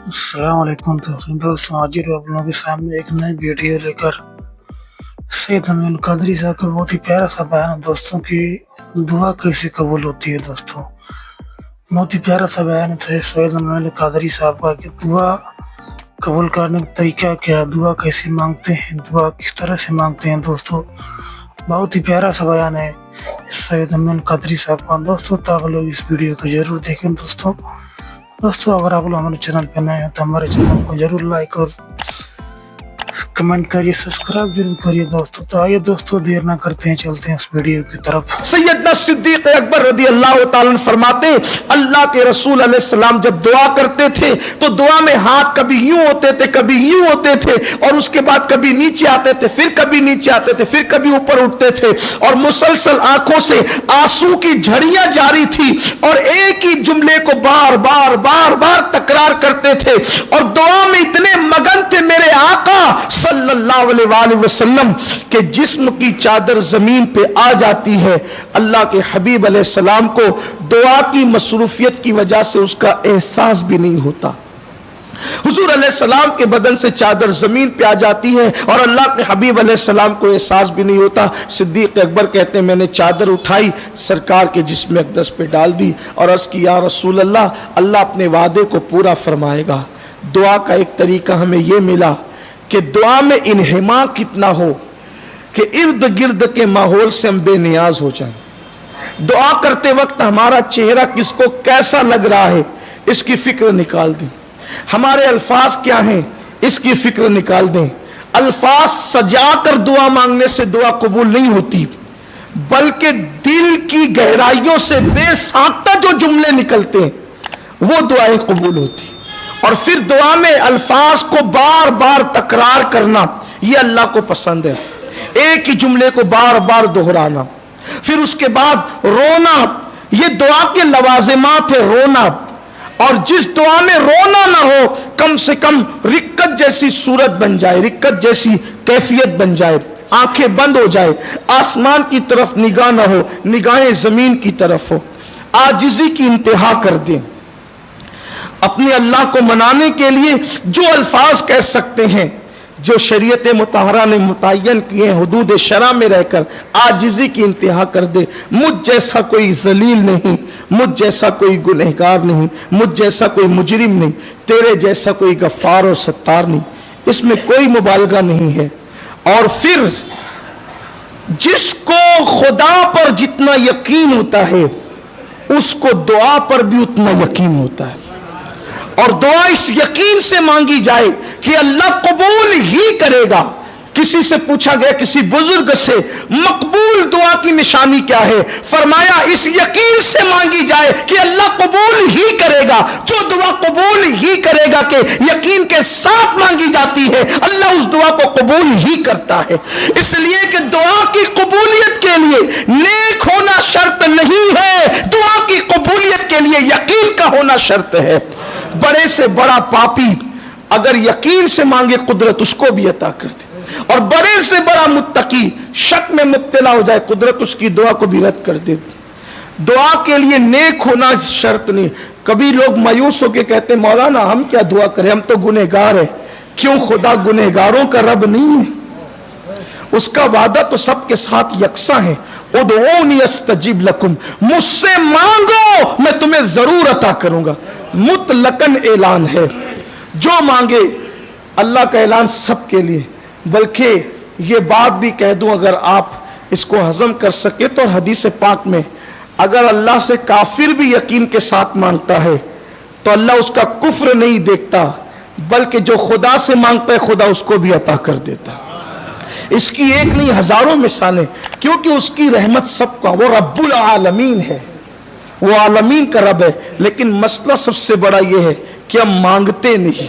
अस्सलाम वालेकुम दोस्तों, आज आप लोगों के सामने एक नई वीडियो लेकर सैयद अमीन कादरी साहब का बहुत ही प्यारा सा बयान है दोस्तों की दुआ कैसे कबूल होती है। दोस्तों बहुत ही प्यारा सा बयान है सैयद अमीन कादरी साहब का कि दुआ कबूल करने का तरीका क्या है, दुआ कैसे मांगते हैं, दुआ किस तरह से मांगते हैं। दोस्तों बहुत ही प्यारा सा बयान है सैयद अमीन कादरी साहब का। दोस्तों तो आप लोग इस वीडियो को जरूर देखें। दोस्तों अगर आप लोग हमारे चैनल पर नए हैं तो हमारे चैनल को जरूर लाइक और कमेंट करिए, सब्सक्राइब जरूर करिए। दोस्तों तो आइए दोस्तों देर ना करते हैं, चलते हैं इस वीडियो की तरफ। सैयदना सिद्दीक अकबर रज़ी अल्लाह ताला अन्हु फरमाते, अल्लाह के रसूल अलैहिस्सलाम जब दुआ करते थे तो दुआ में हाथ कभी यूं होते थे, कभी यूं होते थे, और उसके बाद कभी नीचे आते थे, फिर कभी नीचे आते थे, फिर कभी ऊपर उठते थे, और मुसलसल आंखों से आंसू की झड़ियां जारी थी, और एक ही जुमले को बार बार तकरार करते थे, और दुआ में इतने मगन थे मेरे आका सल्लल्लाहु अलैहि वसल्लम के जिस्म की चादर जमीन पे आ जाती है। अल्लाह के हबीब अलैहिस्सलाम को दुआ की मसरूफियत की वजह से उसका एहसास भी नहीं होता। हुजूर अलैहिस्सलाम के बदन से चादर जमीन पे आ जाती है और अल्लाह के हबीब अलैहिस्सलाम को एहसास भी नहीं होता। सिद्दीक अकबर कहते हैं मैंने चादर उठाई, सरकार के जिस्म अक़दस पे डाल दी और अर्ज़ की या रसूल अल्लाह, अल्लाह अपने वादे को पूरा फरमाएगा। दुआ का एक तरीका हमें यह मिला कि दुआ में इन्हिमा कितना हो कि इर्द गिर्द के माहौल से हम बेनियाज हो जाएं। दुआ करते वक्त हमारा चेहरा किसको कैसा लग रहा है इसकी फिक्र निकाल दें, हमारे अल्फाज क्या हैं इसकी फिक्र निकाल दें। अल्फाज सजा कर दुआ मांगने से दुआ कबूल नहीं होती, बल्कि दिल की गहराइयों से बेसाख्ता जो जुमले निकलते हैं वो दुआएं कबूल होती। और फिर दुआ में अल्फाज को बार बार तकरार करना ये अल्लाह को पसंद है, एक ही जुमले को बार बार दोहराना। फिर उसके बाद रोना, ये दुआ के लवाजिमात है रोना, और जिस दुआ में रोना ना हो कम से कम रिक्कत जैसी सूरत बन जाए, रिक्कत जैसी कैफियत बन जाए, आंखें बंद हो जाए, आसमान की तरफ निगाह ना हो, निगाहें जमीन की तरफ हो, आजिज़ी की इंतहा कर दें। अपने अल्लाह को मनाने के लिए जो अल्फाज कह सकते हैं जो शरीयत मुतहरा ने मुतय्यन किए हैं, हुदूद शरा में रहकर आजिज़ी की इंतहा कर दे। मुझ जैसा कोई जलील नहीं, मुझ जैसा कोई गुनहगार नहीं, मुझ जैसा कोई मुजरिम नहीं, तेरे जैसा कोई गफ्फार और सत्तार नहीं, इसमें कोई मुबालगा नहीं है। और फिर जिसको खुदा पर जितना यकीन होता है उसको दुआ पर भी उतना यकीन होता है, और दुआ इस यकीन से मांगी जाए कि अल्लाह कबूल ही करेगा। किसी से पूछा गया, किसी बुजुर्ग से, मकबूल दुआ की निशानी क्या है? फरमाया इस यकीन से मांगी जाए कि अल्लाह कबूल ही करेगा। जो दुआ कबूल ही करेगा के यकीन के साथ मांगी जाती है, अल्लाह उस दुआ को कबूल ही करता है। इसलिए कि दुआ की कबूलियत के लिए नेक होना शर्त नहीं है, दुआ की कबूलियत के लिए यकीन का होना शर्त है। बड़े से बड़ा पापी अगर यकीन से मांगे कुदरत उसको भी अता कर दे, और बड़े से बड़ा मुत्तकी शक में मुब्तला हो जाए कुदरत उसकी दुआ को भी रद्द कर दे। दुआ के लिए नेक होना शर्त नहीं। कभी लोग मायूस होकर कहते मौलाना हम क्या दुआ करें, हम तो गुनहगार है। क्यों? खुदा गुनहगारों का रब नहीं है, उसका वादा तो सबके साथ यकसा है। उदऊनी अस्तजिब लकुम, मुझसे मांगो मैं तुम्हें जरूर अता करूंगा। मुतलकन ऐलान है, जो मांगे अल्लाह का ऐलान सबके लिए। बल्कि ये बात भी कह दूं, अगर आप इसको हजम कर सके तो हदीस पाक में अगर अल्लाह से काफिर भी यकीन के साथ मांगता है तो अल्लाह उसका कुफ्र नहीं देखता, बल्कि जो खुदा से मांगता है खुदा उसको भी अता कर देता। इसकी एक नहीं हजारों मिसालें, क्योंकि उसकी रहमत सबका, वो रब्बुल आलमीन है, वो आलमीन का रब है। लेकिन मसला सबसे बड़ा यह है कि हम मांगते नहीं।